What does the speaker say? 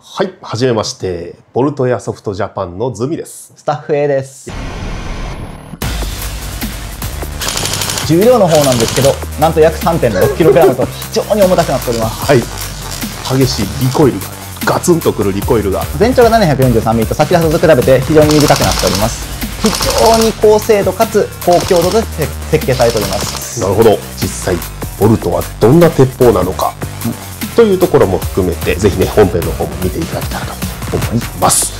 はい、はじめまして。ボルトエアソフトジャパンのズミです。スタッフ A です。重量の方なんですけど、なんと約 3.6kg と非常に重たくなっております。はい。激しいリコイルが、ガツンとくるリコイルが。全長が 743mm と先ほどと比べて非常に短くなっております。非常に高精度かつ高強度で設計されております。なるほど。実際、ボルトはどんな鉄砲なのか、というところも含めて、ぜひね、本編の方も見ていただけたらと思います。